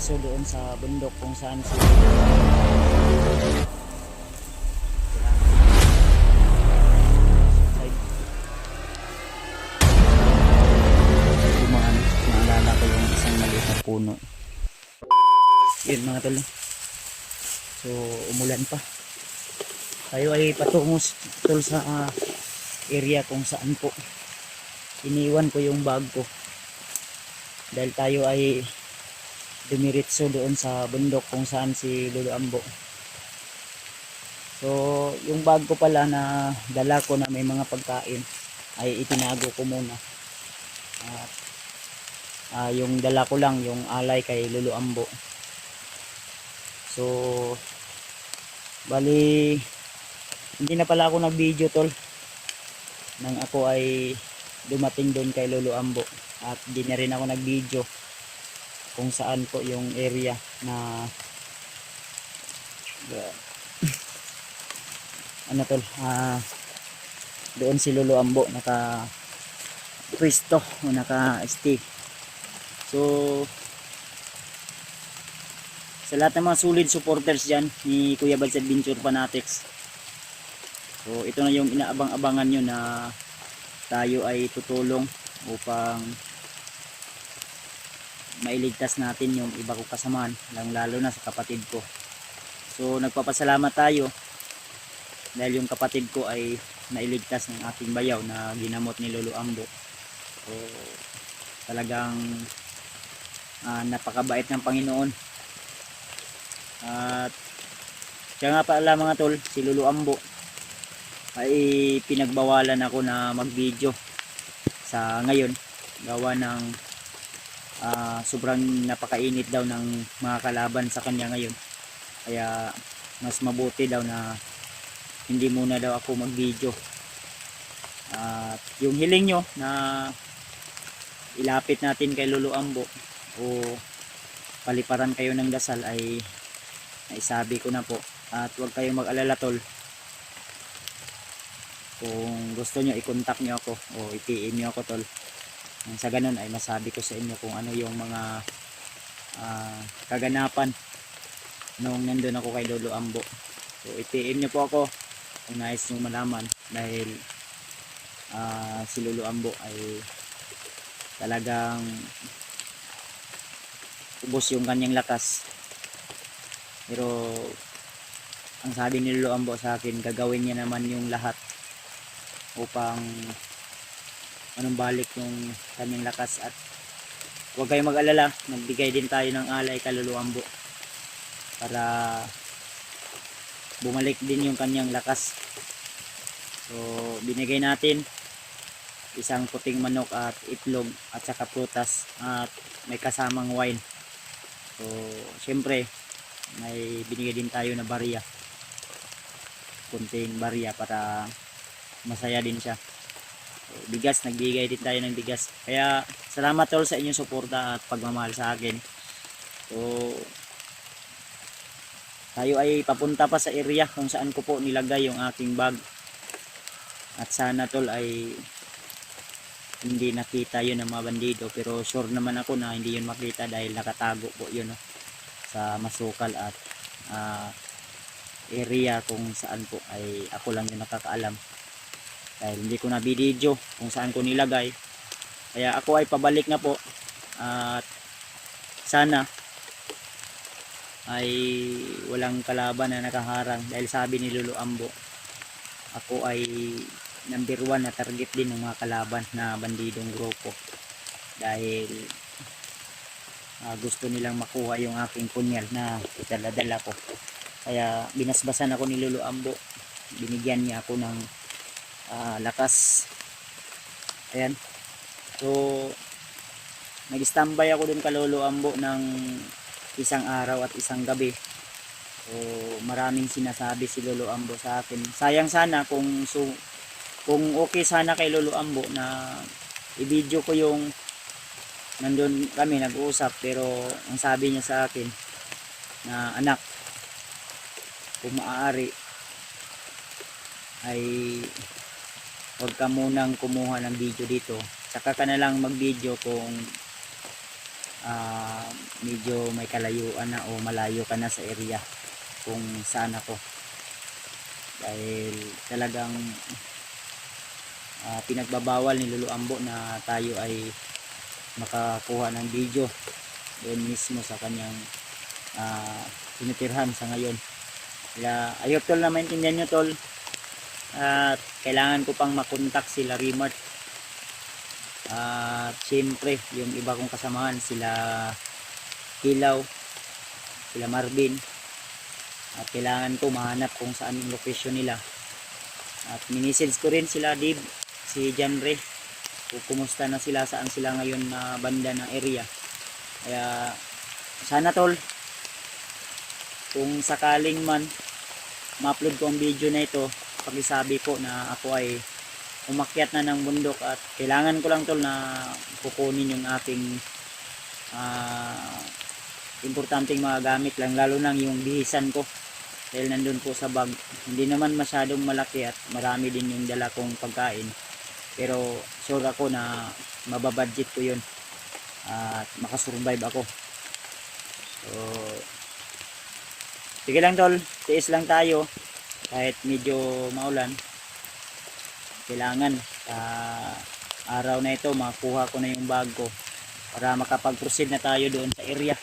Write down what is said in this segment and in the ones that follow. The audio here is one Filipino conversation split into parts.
dumiretso doon sa bundok kung saan si dumaan. Naalala ko yung isang maliit na puno. Yun mga tol. So umulan pa. Tayo ay patungo tol sa area kung saan po iniwan ko yung bag ko. Dahil tayo ay dumiretso doon sa bundok kung saan si Lolo Ambo. So yung bag ko pala na dala ko na may mga pagkain ay itinago ko muna. Yung dala ko lang yung alay kay Lolo Ambo. So bali hindi na pala ako nag video tol nang ako ay dumating doon kay Lolo Ambo, at di na rin ako nag video kung saan po yung area na ano tol, doon si Lolo Ambo naka pwesto o naka stay. So sa lahat ng mga solid supporters dyan ni Kuya Bads Adventure Fanatics, so ito na yung inaabang-abangan nyo na tayo ay tutulong upang mailigtas natin yung iba ko kasamaan, lalo na sa kapatid ko. So nagpapasalamat tayo dahil yung kapatid ko ay nailigtas ng ating bayaw na ginamot ni Lolo Ambo. So talagang napakabait ng Panginoon. At kaya nga pala mga tol, si Lolo Ambo ay pinagbawalan ako na mag video sa ngayon gawa ng sobrang napakainit daw ng mga kalaban sa kanya ngayon. Kaya mas mabuti daw na hindi muna daw ako mag video. At yung hiling nyo na ilapit natin kay Lolo Ambo o paliparan kayo ng dasal ay naisabi ko na po. At huwag kayong mag-alala tol, kung gusto nyo i-contact nyo ako o i-PM nyo ako tol, sa ganun ay masabi ko sa inyo kung ano yung mga kaganapan nung nandun ako kay Lolo Ambo. So i-PM nyo po ako kung nais nyo malaman, dahil si Lolo Ambo ay talagang ubos yung kanyang lakas. Pero ang sabi ni Lolo Ambo sa akin, gagawin niya naman yung lahat upang balik yung kanyang lakas. At huwag kayong mag-alala, nagbigay din tayo ng alay kay Lolo Ambo para bumalik din yung kanyang lakas. So binigay natin isang puting manok at itlog at saka prutas at may kasamang wine. So syempre may binigay din tayo na barya, kunting barya para masaya din siya. So, bigas, nagbigay din tayo ng bigas. Kaya salamat tol sa inyong suporta at pagmamahal sa akin. So tayo ay papunta pa sa area kung saan ko po nilagay yung aking bag. At sana tol ay hindi nakita yun ng mga bandido, pero sure naman ako na hindi yun makita dahil nakatago po yun sa masukal at area kung saan po ay ako lang yung nakakaalam, dahil hindi ko na video kung saan ko nilagay. Kaya ako ay pabalik na po, at sana ay walang kalaban na nakaharang, dahil sabi ni Lolo Ambo ako ay number 1 na target din ng mga kalaban na bandidong grupo, dahil gusto nilang makuha yung aking punyal na dala-dala ko. Kaya binasbasan ako ni Lolo Ambo, binigyan niya ako ng lakas. Ayan. So nag-standby ako dun kay Lolo Ambo ng isang araw at isang gabi. So maraming sinasabi si Lolo Ambo sa akin. Sayang sana kung okay sana kay Lolo Ambo na i-video ko yung nandun kami nag-uusap, pero ang sabi niya sa akin na, anak, kung maaari ay huwag ka munang kumuha ng video dito, saka ka na lang mag video kung medyo may kalayuan na o malayo ka na sa area kung saan ako, dahil talagang pinagbabawal ni Lolo Ambo na tayo ay makakuha ng video doon mismo sa kanyang tinitirhan sa ngayon. Kaya ayok tol na maintindihan nyo tol, at kailangan ko pang makontak sila Remart at siyempre yung iba kong kasamahan, sila Kilaw, sila Marvin, at kailangan ko mahanap kung saan yung location nila. At minisage ko rin sila Dib, si Janre, kung kumusta na sila, saan sila ngayon na banda ng area. Kaya sana tol, kung sakaling man ma-upload ko ang video na ito, pakisabi ko na ako ay umakyat na ng bundok, at kailangan ko lang tol na kukunin yung aking importanteng mga gamit lang, lalo nang yung bihisan ko, dahil nandun po sa bag. Hindi naman masyadong malaki at marami din yung dala kong pagkain, pero sure ako na mababudget ko yun at makasurvive ako. So sige lang tol, tiis lang tayo kahit medyo maulan. Kailangan sa araw na ito makuha ko na yung bag ko para makapag-proceed na tayo doon sa area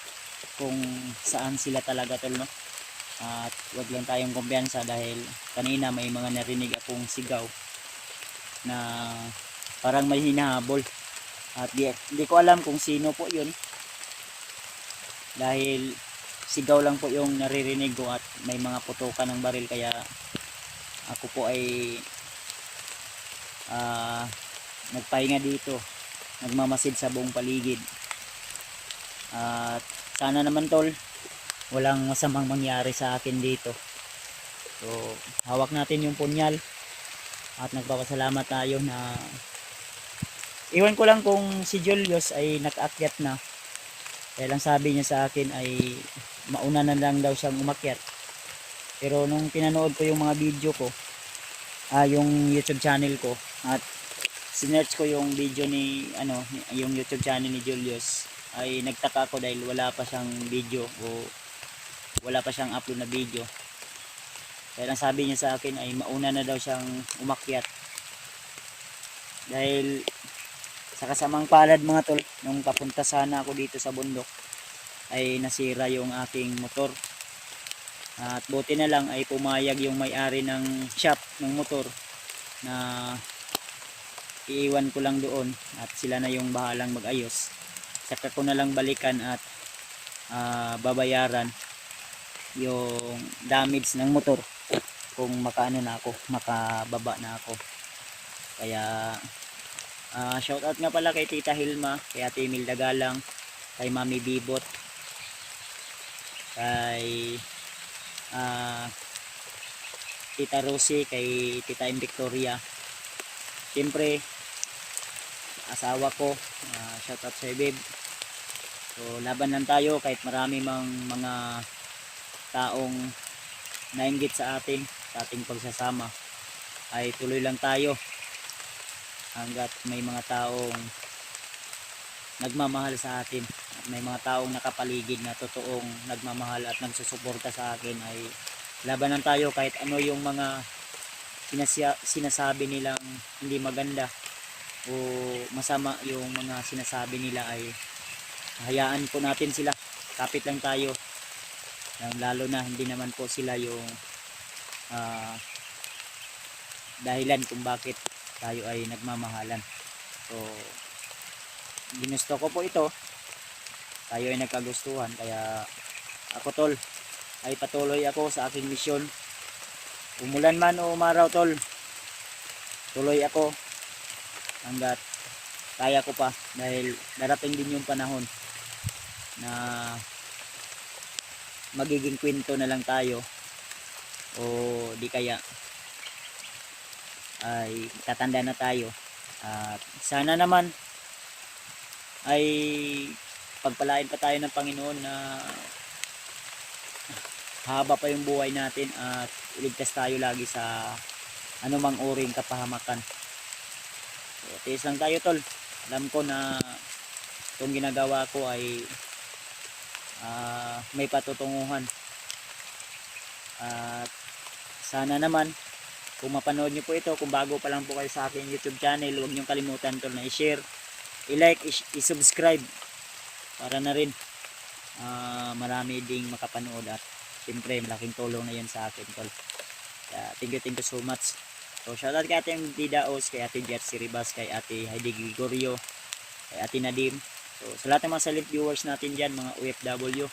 kung saan sila talaga tol, no? At wag lang tayong kumpiyansa, dahil kanina may mga narinig akong sigaw na parang may hinahabol, at di ko alam kung sino po yun, dahil sigaw lang po yung naririnig ko at may mga putukan ng baril. Kaya ako po ay nagpahinga dito, nagmamasid sa buong paligid, at sana naman tol walang masamang mangyari sa akin dito. So hawak natin yung punyal at nagpapasalamat tayo na iwan ko lang kung si Julius ay nakaakyat na. Kaya lang sabi niya sa akin ay mauna na lang daw siyang umakyat. Pero nung pinanood ko yung mga video ko, yung YouTube channel ko, at sinearch ko yung video ni yung YouTube channel ni Julius, ay nagtaka ako dahil wala pa siyang video o wala pa siyang upload na video. Kaya lang sabi niya sa akin ay mauna na daw siyang umakyat, dahil sa kasamang palad mga tol, nung papunta sana ako dito sa bundok ay nasira yung aking motor. At buti na lang ay pumayag yung may-ari ng shop ng motor na iiwan ko lang doon at sila na yung bahalang mag-ayos. Saka ko na lang balikan at babayaran yung damage ng motor kung makababa na ako. Kaya shoutout nga pala kay Tita Hilma, kay Ate Imelda Galang, kay Mami Bibot, kay Tita Rosie, kay Tita Victoria, siyempre asawa ko, shoutout sa babe. So laban lang tayo kahit marami mang mga taong nainggit sa ating pagsasama, ay tuloy lang tayo hanggat may mga taong nagmamahal sa atin at may mga taong nakapaligid na totoong nagmamahal at nagsusuporta sa akin. Ay laban lang tayo kahit ano yung mga sinasabi nilang hindi maganda o masama yung mga sinasabi nila, ay hayaan po natin sila, kapit lang tayo. Lalo na hindi naman po sila yung dahilan kung bakit tayo ay nagmamahalan. So ginusto ko po ito, tayo ay nagkagustuhan. Kaya ako tol ay patuloy ako sa aking misyon, umulan man o umaraw tol, tuloy ako hanggat kaya ko pa, dahil darating din yung panahon na magiging kwento na lang tayo, o di kaya ay tatanda na tayo. At sana naman ay pagpalain pa tayo ng Panginoon na haba pa yung buhay natin at iligtas tayo lagi sa anumang uring kapahamakan. So tiis lang tayo tol. Alam ko na itong ginagawa ko ay may patutunguhan. At sana naman kung mapanood nyo po ito, kung bago pa lang po kayo sa aking YouTube channel, huwag nyo kalimutan tol na i-share, i-like, i-subscribe para na rin marami ding makapanood. At siyempre malaking tulong na yun sa akin tol. Kaya thank you so much. So shoutout kay Ate MD Daos, kay Ate Jersey Ribas, kay Ate Heidi Gregorio, kay Ate Nadim. So sa lahat ng mga silent viewers natin dyan, mga OFW,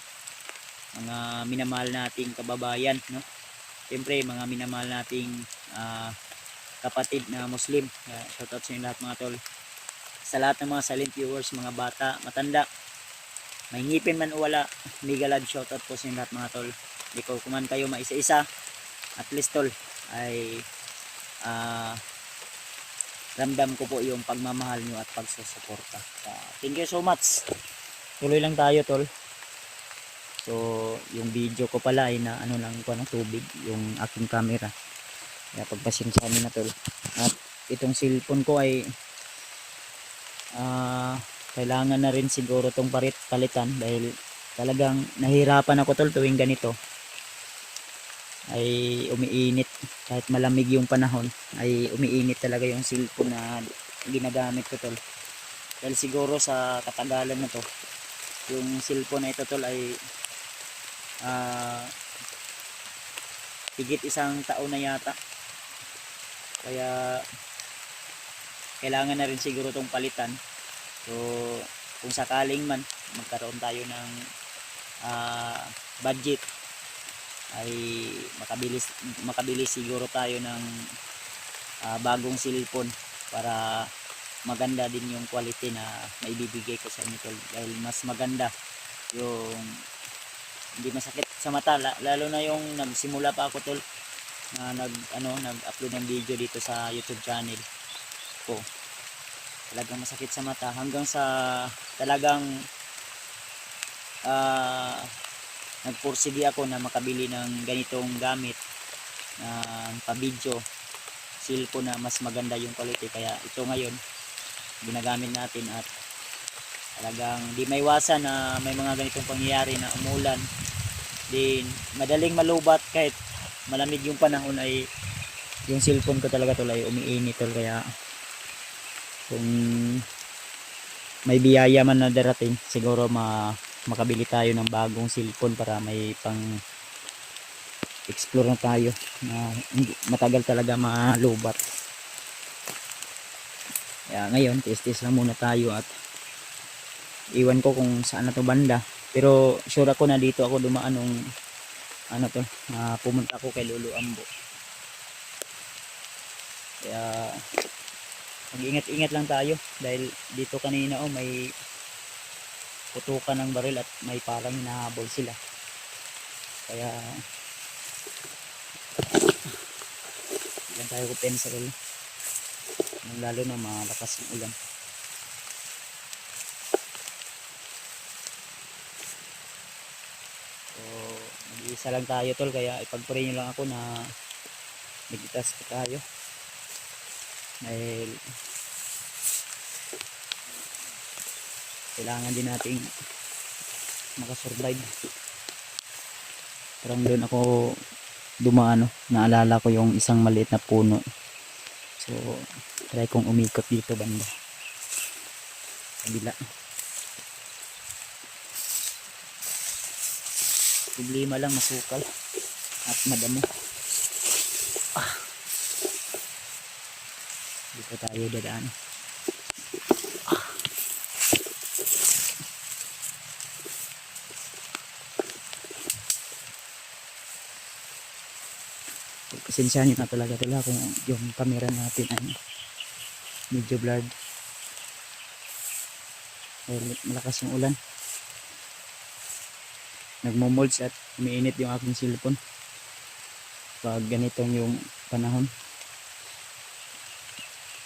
mga minamahal nating kababayan, no? Siyempre mga minamahal nating kapatid na Muslim. Shoutout sa inyo lahat mga tol. Sa lahat ng mga silent viewers, mga bata, matanda, may ngipin man o wala, mega love shoutout po sa inyo lahat mga tol. Hindi ko kuman kayo maisa-isa, at least tol ay ramdam ko po yung pagmamahal nyo at pagsusuporta. Thank you so much. Tuloy lang tayo tol. So yung video ko pala ay na ano lang ko ng tubig yung aking camera. Kaya pagpasensyahan niyo na tol. At itong cellphone ko ay kailangan na rin siguro tong palitan dahil talagang nahirapan ako tol tuwing ganito. Ay umiinit, kahit malamig yung panahon ay umiinit talaga yung cellphone na ginagamit ko tol. Dahil siguro sa katagalan na to, yung cellphone na ito tol ay higit isang taon na yata. Kaya kailangan na rin siguro tong palitan. So kung sakaling man magkaroon tayo ng budget ay makabilis siguro tayo ng bagong cellphone para maganda din yung quality na maibibigay ko sa inyo tol. Dahil mas maganda yung hindi masakit sa mata, lalo na yung nagsimula pa ako tol na nag-upload ng video dito sa YouTube channel ko. Talagang masakit sa mata hanggang sa talagang nagpursige ako na makabili ng ganitong gamit na pa-video cellphone na mas maganda yung quality. Kaya ito ngayon ginagamit natin at talagang di maiwasan na may mga ganitong pangyayari na umulan din, madaling malubat kahit malamig yung panahon ay yung cellphone ko talaga tol ay umiinit tol. Kaya kung may biyaya man na darating siguro makabili tayo ng bagong cellphone para may pang explore na tayo na matagal talaga malubat. Kaya ngayon tis lang muna tayo at iwan ko kung saan na to banda, pero sure ako na dito ako dumaan nung pumunta ako kay Lolo Ambo. Kaya mag-ingat-ingat lang tayo dahil dito kanina may putukan ng baril at may parang hinahabol sila. Kaya lang tayo kupensa rin, lalo na malakas yung ulan. So mag-iisa lang tayo tol, kaya ipag-pray nyo lang ako na ligtas pa tayo dahil kailangan din nating makasurvive. Parang doon ako dumaan, naalala ko yung isang maliit na puno. So try kong umikot dito banda kabila. Problema lang masukal at madamo. Dito tayo dadaan. Pasensya nyo na talaga kung yung camera natin ay medyo blurred dahil malakas yung ulan. Nagmomolds at umiinit yung aking cellphone pag ganitong yung panahon.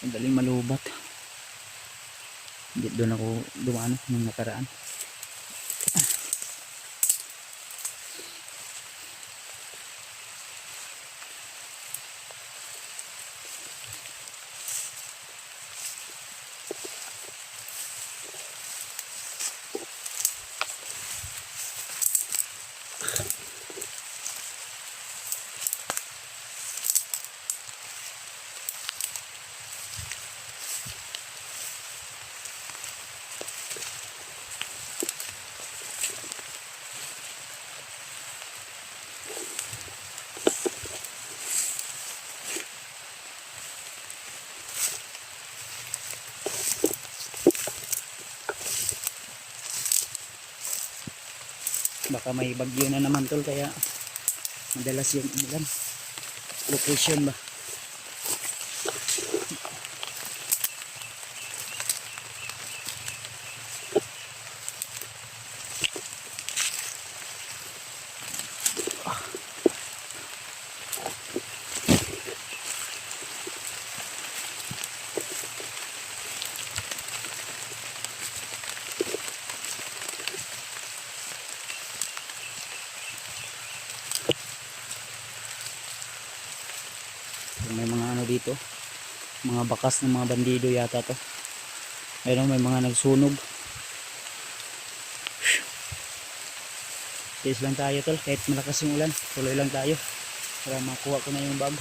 Madaling malubat. Doon ako dumaan nung nakaraan. Baka may bagyo na naman tol, kaya madalas yung umulan. Location ba? May mga ano dito, mga bakas ng mga bandido yata to. Ayun, may mga nagsunog. Tiis lang tayo tol, kahit malakas yung ulan, tuloy lang tayo para makuha ko na yung bag.